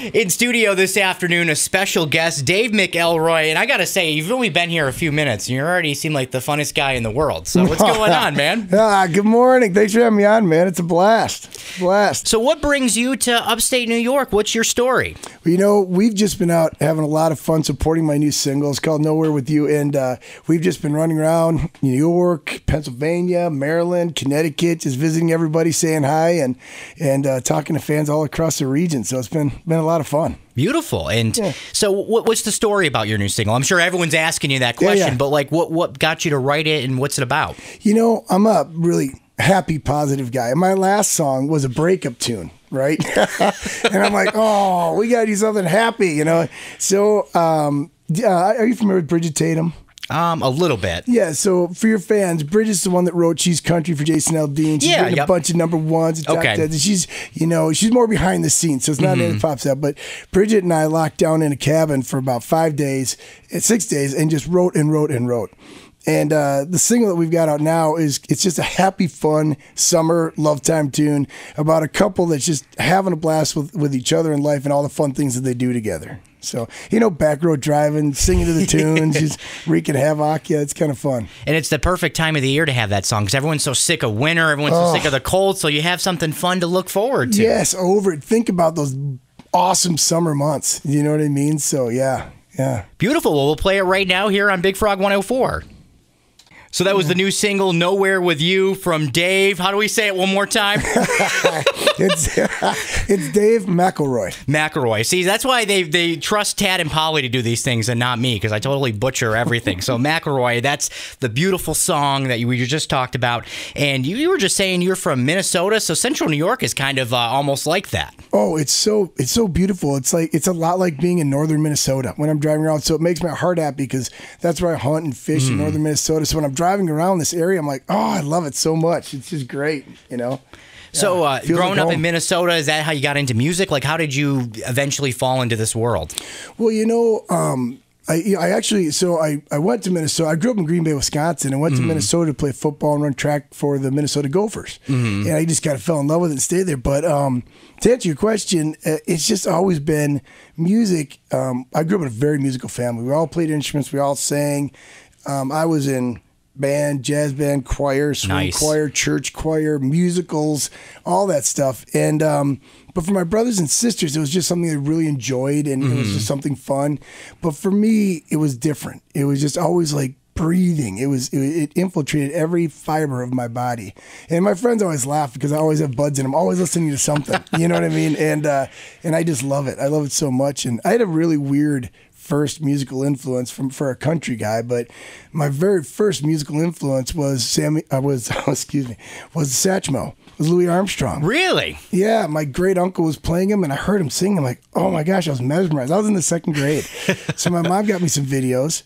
In studio this afternoon, a special guest, Dave McElroy. And I got to say, you've only been here a few minutes, and you already seem like the funnest guy in the world. So what's going on, man? Good morning. Thanks for having me on, man. It's a blast. Blast. So what brings you to upstate New York? What's your story? Well, you know, we've just been out having a lot of fun supporting my new single. It's called Nowhere With You. And we've just been running around New York, Pennsylvania, Maryland, Connecticut, just visiting everybody, saying hi, and talking to fans all across the region. So it's been a lot of fun. Beautiful. And so what's the story about your new single? I'm sure everyone's asking you that question, but like what got you to write it and what's it about? You know, I'm a really happy, positive guy. My last song was a breakup tune, right? And I'm like, oh, we got to do something happy, you know? So are you familiar with Bridget Tatum? A little bit. Yeah, so for your fans, Bridget's the one that wrote She's Country for Jason Aldean. She's written a bunch of #1s. And she's, you know, she's more behind the scenes, so it's not anything that pops up. But Bridget and I locked down in a cabin for about 6 days, and just wrote and wrote and wrote. And the single that we've got out now it's just a happy, fun summer love time tune about a couple that's just having a blast with each other in life and all the fun things that they do together. So, you know, back road driving, singing to the tunes, just wreaking havoc. Yeah, it's kind of fun. And it's the perfect time of the year to have that song because everyone's so sick of winter, everyone's so sick of the cold, so you have something fun to look forward to. Yes, think about those awesome summer months. You know what I mean? So, yeah. Beautiful. Well, we'll play it right now here on Big Frog 104. So that was the new single, Nowhere With You, from Dave. How do we say it one more time? It's Dave McElroy. McElroy. See, that's why they trust Tad and Polly to do these things and not me, because I totally butcher everything. So McElroy, that's the beautiful song that we just talked about. And you were just saying you're from Minnesota, so Central New York is kind of almost like that. Oh, it's so beautiful. It's a lot like being in northern Minnesota when I'm driving around. So it makes my heart happy because that's where I hunt and fish in northern Minnesota. So when I'm driving around this area, I'm like, oh, I love it so much. It's just great, you know? So growing up in Minnesota, is that how you got into music? Like, how did you eventually fall into this world? Well, you know, I went to Minnesota. I grew up in Green Bay, Wisconsin, and went to Minnesota to play football and run track for the Minnesota Gophers. And I just kind of fell in love with it and stayed there. But to answer your question, it's just always been music. I grew up in a very musical family. We all played instruments. We all sang. I was in band, jazz band, choir, swing choir, church choir, musicals, all that stuff. And but for my brothers and sisters, it was just something they really enjoyed, and it was just something fun. But for me, it was different. It was just always like breathing. It infiltrated every fiber of my body. And my friends always laugh because I always have buds in them, always listening to something. You know what I mean? And I just love it. I love it so much. And I had a really weird first musical influence for a country guy, but my very first musical influence was Satchmo. It was Louis Armstrong. Really? Yeah, my great uncle was playing him, and I heard him sing. I'm like, oh my gosh, I was mesmerized. I was in the 2nd grade, so my mom got me some videos.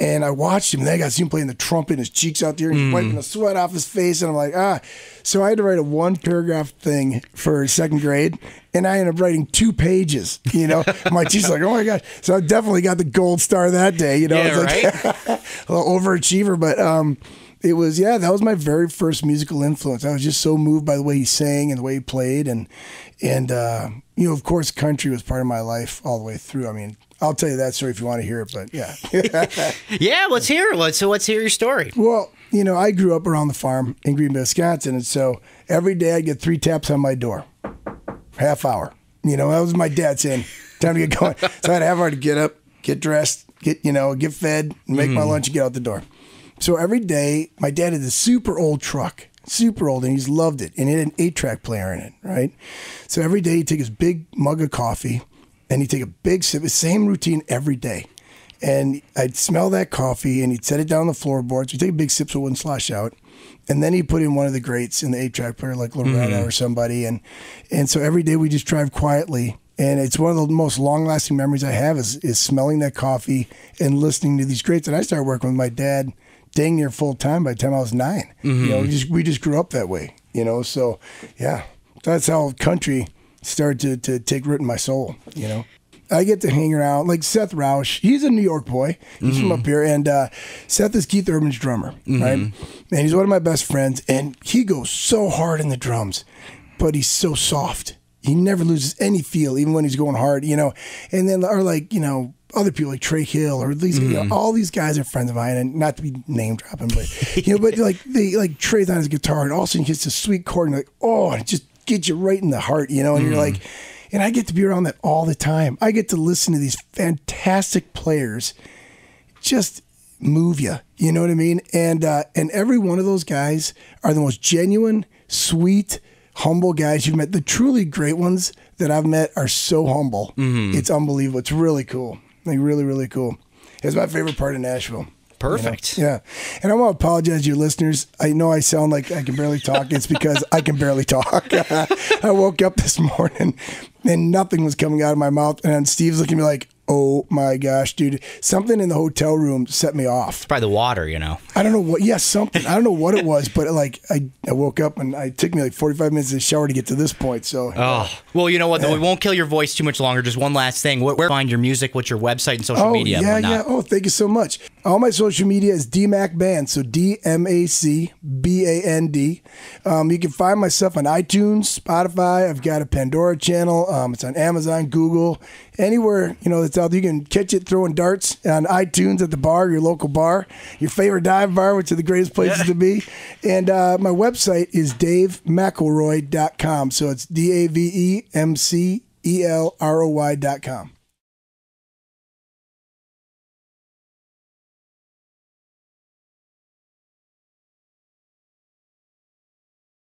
And I watched him, and then I got to see him playing the trumpet, and his cheeks out there, and he's wiping the sweat off his face. And I'm like, So I had to write a 1-paragraph thing for 2nd grade, and I ended up writing 2 pages, you know. My teacher's like, oh my gosh. So I definitely got the gold star that day, you know. Yeah, it's like a little overachiever, but it was, that was my very first musical influence. I was just so moved by the way he sang and the way he played. And you know, of course, country was part of my life all the way through. I mean, I'll tell you that story if you want to hear it, but yeah. Yeah, let's hear it. So let's hear your story. Well, you know, I grew up around the farm in Green Bay, Wisconsin, and so every day I'd get 3 taps on my door, half hour. You know, that was my dad saying, time to get going. So I had a half hour to get up, get dressed, get fed, and make my lunch and get out the door. So every day, my dad had this super old truck, super old, and he's loved it, and it had an 8-track player in it, right? So every day he'd take his big mug of coffee, and he'd take a big sip, the same routine every day. And I'd smell that coffee, and he'd set it down on the floorboards. So he'd take a big sip so it wouldn't slosh out. And then he'd put in one of the greats in the 8-track player, like Loretta or somebody. And so every day we just drive quietly. And it's one of the most long-lasting memories I have is smelling that coffee and listening to these greats. And I started working with my dad dang near full-time by the time I was 9. You know, we just grew up that way, you know. So, yeah, that's how country started to take root in my soul, you know. I get to hang around, like Seth Rausch. He's a New York boy. He's from up here. And Seth is Keith Urban's drummer, right? And he's one of my best friends. And he goes so hard in the drums, but he's so soft. he never loses any feel, even when he's going hard, you know. And then, or like, you know, other people like Trey Hill or these, you know, all these guys are friends of mine, and not to be name dropping, but you know, but like they like Trey's on his guitar, and all of a sudden he hits a sweet chord, and like, oh, it just gets you right in the heart, you know. And you're like, and I get to be around that all the time. I get to listen to these fantastic players just move you, you know what I mean? And every one of those guys are the most genuine, sweet, humble guys you've met. The truly great ones that I've met are so humble. It's unbelievable. It's really cool. Like really, really cool. It's my favorite part of Nashville. Perfect. You know? Yeah. And I want to apologize to your listeners. I know I sound like I can barely talk. It's because I can barely talk. I woke up this morning and nothing was coming out of my mouth. And Steve's looking at me like, oh my gosh, dude. Something in the hotel room set me off. It's probably the water, you know. I don't know what, something. I don't know what it was, but like I woke up and it took me like 45 minutes to shower to get to this point. So, well, you know what? We won't kill your voice too much longer. Just one last thing. Where find your music? What's your website and social media? Yeah, yeah. Oh, thank you so much. All my social media is DMAC Band, so DMACBAND. You can find my stuff on iTunes, Spotify. I've got a Pandora channel. It's on Amazon, Google, anywhere, you know, that's out there. You can catch it throwing darts on iTunes at the bar, your local bar, your favorite dive bar, which are the greatest places to be. And my website is DaveMcElroy.com. So it's DaveMcElroy.com.